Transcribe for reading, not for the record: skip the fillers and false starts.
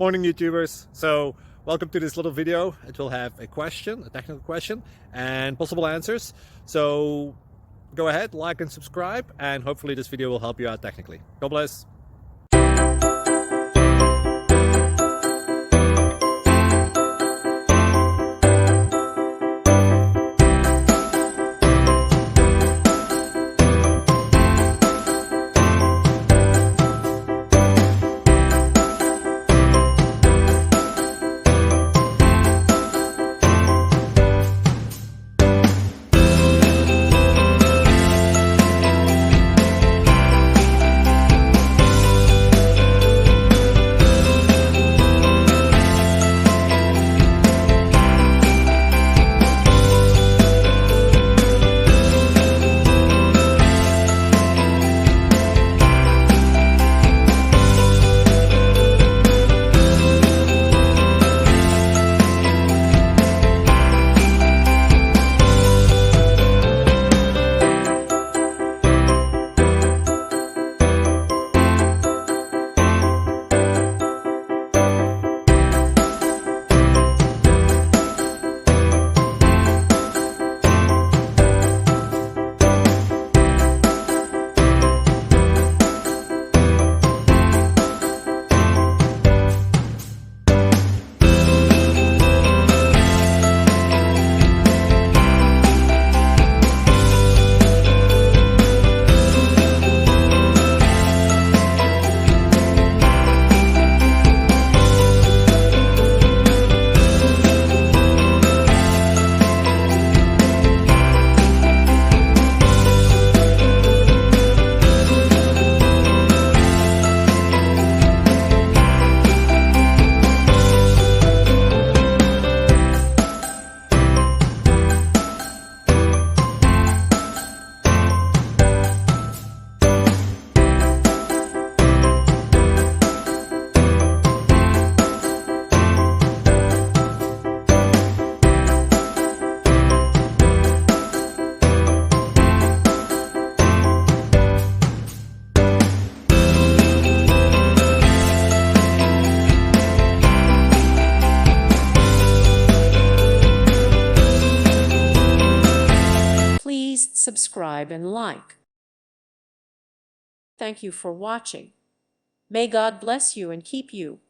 Morning, YouTubers. So welcome to this little video. It will have a question, a technical question, and possible answers. So go ahead, like and subscribe, and hopefully this video will help you out technically. God bless. Please subscribe and like. Thank you for watching. May God bless you and keep you.